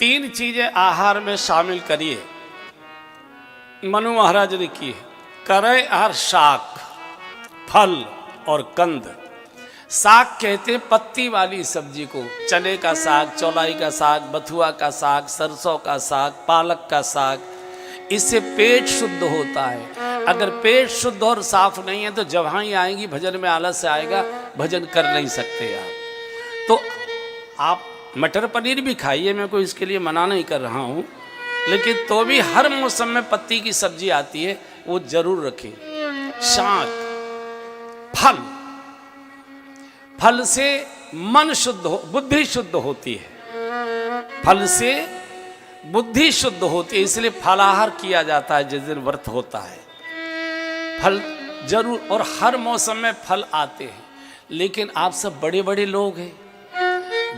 3 चीजें आहार में शामिल करिए। मनु महाराज ने की है। करें आहार शाक, फल और कंद। साग कहते हैं पत्ती वाली सब्जी को, चने का साग, चौलाई का साग, बथुआ का साग, सरसों का साग, पालक का साग। इससे पेट शुद्ध होता है। अगर पेट शुद्ध और साफ नहीं है तो जवानी आएंगी, भजन में आलस आएगा, भजन कर नहीं सकते आप। तो आप मटर पनीर भी खाइए, मैं कोई इसके लिए मना नहीं कर रहा हूँ, लेकिन तो भी हर मौसम में पत्ती की सब्जी आती है, वो जरूर रखें। शाक, फल, फल से मन शुद्ध हो, बुद्धि शुद्ध होती है। फल से बुद्धि शुद्ध होती है, इसलिए फलाहार किया जाता है जिस दिन व्रत होता है। फल जरूर, और हर मौसम में फल आते हैं। लेकिन आप सब बड़े बड़े लोग हैं,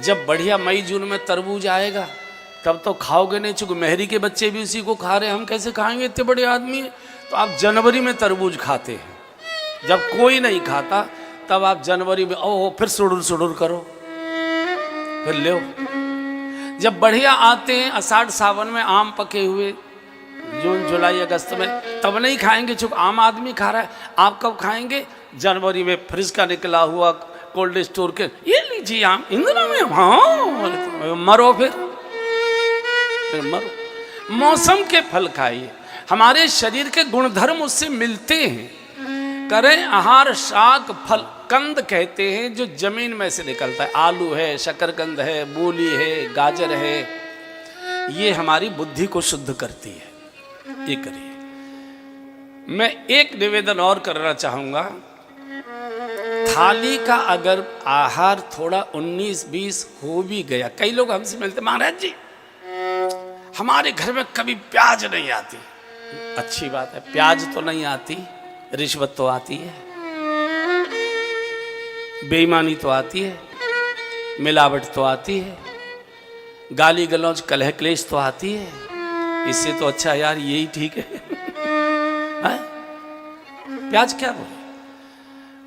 जब बढ़िया मई जून में तरबूज आएगा तब तो खाओगे नहीं, चूंकि मेहरी के बच्चे भी उसी को खा रहे हैं, हम कैसे खाएंगे, इतने बड़े आदमी हैं। तो आप जनवरी में तरबूज खाते हैं, जब कोई नहीं खाता तब आप जनवरी में ओह फिर सुडुर सुडुर करो, फिर ले। जब बढ़िया आते हैं आषाढ़ सावन में आम पके हुए, जून जुलाई अगस्त में, तब नहीं खाएंगे चूंकि आम आदमी खा रहा है। आप कब खाएंगे? जनवरी में फ्रिज का निकला हुआ कोल्ड स्टोर के, ये लीजिए आम इंदिरा में, हाँ मरो फिर मरो। मौसम के फल खाइए, हमारे शरीर के गुणधर्म उससे मिलते हैं। करें आहार शाक फल, कंद कहते हैं जो जमीन में से निकलता है। आलू है, शकरकंद है, मूली है, गाजर है, ये हमारी बुद्धि को शुद्ध करती है। ये करिए। मैं एक निवेदन और करना चाहूंगा, थाली का अगर आहार थोड़ा 19-20 हो भी गया, कई लोग हमसे मिलते, महाराज जी हमारे घर में कभी प्याज नहीं आती। अच्छी बात है, प्याज तो नहीं आती, रिश्वत तो आती है, बेईमानी तो आती है, मिलावट तो आती है, गाली गलौज कलह क्लेश तो आती है। इससे तो अच्छा यार यही ठीक है, है? प्याज क्या बोले,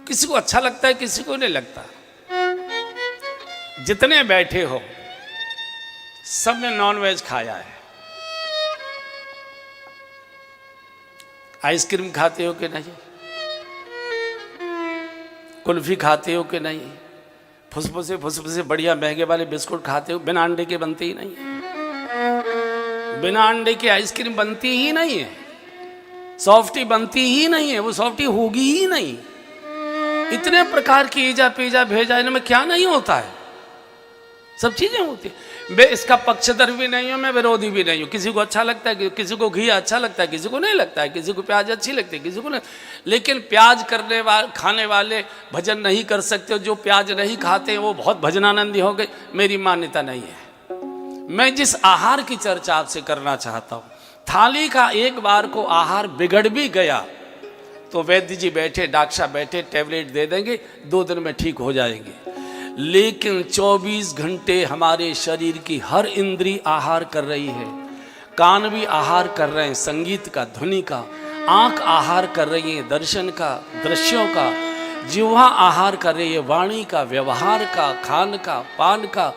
किसी को अच्छा लगता है, किसी को नहीं लगता। जितने बैठे हो सबने नॉन वेज खाया है। आइसक्रीम खाते हो कि नहीं? कुल्फी खाते हो कि नहीं? फुसफुसे बढ़िया महंगे वाले बिस्कुट खाते हो? बिना अंडे के बनते ही नहीं है। बिना अंडे के आइसक्रीम बनती ही नहीं है, सॉफ्टी बनती ही नहीं है, वो सॉफ्टी होगी ही नहीं। इतने प्रकार की ईजा पिज्जा भेजा, इनमें क्या नहीं होता है, सब चीजें होती है। मैं इसका पक्षधर भी नहीं हूं, मैं विरोधी भी नहीं हूं। किसी को अच्छा लगता है, किसी को घी अच्छा लगता है, किसी को नहीं लगता है, किसी को प्याज अच्छी लगती है, किसी को नहीं। लेकिन प्याज खाने वाले भजन नहीं कर सकते। जो प्याज नहीं खाते हैं वो बहुत भजनानंदी हो गए, मेरी मान्यता नहीं है। मैं जिस आहार की चर्चा आपसे करना चाहता हूं, थाली का एक बार को आहार बिगड़ भी गया तो वैद्य जी बैठे, डॉक्टर साहब बैठे, टैबलेट दे देंगे, 2 दिन में ठीक हो जाएंगे। लेकिन 24 घंटे हमारे शरीर की हर इंद्री आहार कर रही है। कान भी आहार कर रहे हैं संगीत का, ध्वनि का। आंख आहार कर रही है दर्शन का, दृश्यों का। जिह्वा आहार कर रही है वाणी का, व्यवहार का, खान का, पान का।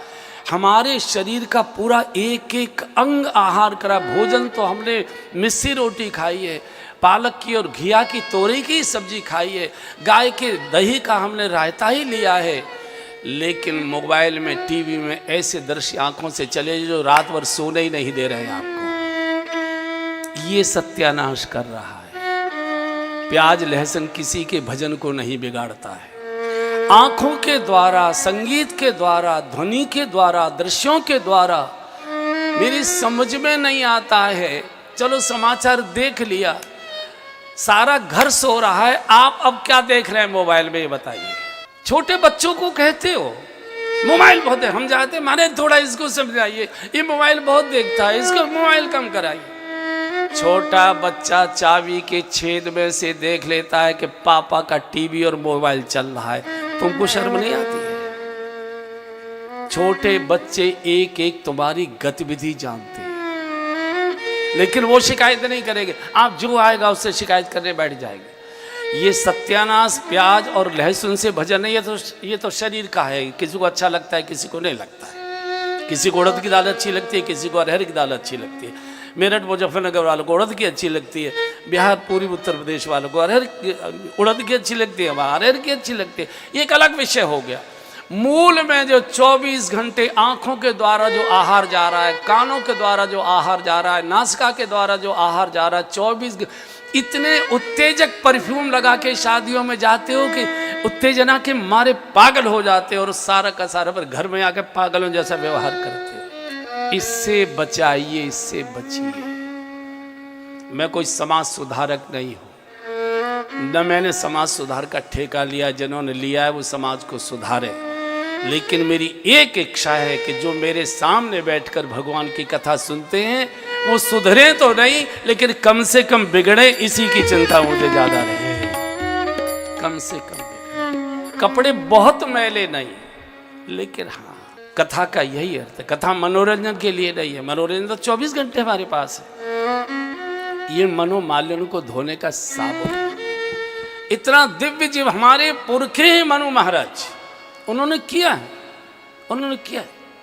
हमारे शरीर का पूरा एक एक अंग आहार करा। भोजन तो हमने मिस्सी रोटी खाई है, पालक की और घिया की तोरी की सब्जी खाई है, गाय के दही का हमने रायता ही लिया है। लेकिन मोबाइल में, टीवी में ऐसे दृश्य आंखों से चले जो रात भर सोने ही नहीं दे रहे हैं आपको। ये सत्यानाश कर रहा है। प्याज लहसुन किसी के भजन को नहीं बिगाड़ता है। आंखों के द्वारा, संगीत के द्वारा, ध्वनि के द्वारा, दृश्यों के द्वारा मेरी समझ में नहीं आता है। चलो समाचार देख लिया, सारा घर सो रहा है, आप अब क्या देख रहे हैं मोबाइल में, ये बताइए। छोटे बच्चों को कहते हो मोबाइल बहुत है, हम जाते मारे थोड़ा इसको समझाइए, ये मोबाइल बहुत देखता है, इसको मोबाइल कम कराइए। छोटा बच्चा चाबी के छेद में से देख लेता है कि पापा का टीवी और मोबाइल चल रहा है, तुमको शर्म नहीं आती है? छोटे बच्चे एक एक तुम्हारी गतिविधि जानते हैं, लेकिन वो शिकायत नहीं करेंगे। आप जो आएगा उससे शिकायत करने बैठ जाएंगे। ये सत्यानाश प्याज और लहसुन से भजन नहीं, ये तो शरीर का है, किसी को अच्छा लगता है, किसी को नहीं लगता है। किसी को उड़द की दाल अच्छी लगती है, किसी को अरहर की दाल अच्छी लगती है। मेरठ मुजफ्फरनगर वालों को उड़द की अच्छी लगती है, बिहार पूर्वी उत्तर प्रदेश वालों को उड़द की अच्छी लगती है, वहाँ अरहर की अच्छी लगती है। ये एक अलग विषय हो गया। मूल में जो 24 घंटे आँखों के द्वारा जो आहार जा रहा है, कानों के द्वारा जो आहार जा रहा है, नासिका के द्वारा जो आहार जा रहा है, 24 इतने उत्तेजक परफ्यूम लगा के शादियों में जाते हो कि उत्तेजना के मारे पागल हो जाते हो और सारा का सारा पर घर में आके पागलों जैसा व्यवहार करते हो। इससे बचाइए, इससे बचिए। मैं कोई समाज सुधारक नहीं हूं, न मैंने समाज सुधार का ठेका लिया। जिन्होंने लिया है वो समाज को सुधारे, लेकिन मेरी एक इच्छा है कि जो मेरे सामने बैठकर भगवान की कथा सुनते हैं वो सुधरे तो नहीं, लेकिन कम से कम बिगड़े, इसी की चिंता मुझे ज्यादा रही। कम से कम बिगड़े, कपड़े बहुत मैले नहीं, लेकिन हाँ, कथा का यही अर्थ है। कथा मनोरंजन के लिए नहीं है, मनोरंजन तो 24 घंटे हमारे पास है। ये मनोमालिन्य को धोने का साबुन, इतना दिव्य जीव हमारे पुरखे हैं मनु महाराज, उन्होंने किया है, उन्होंने किया है।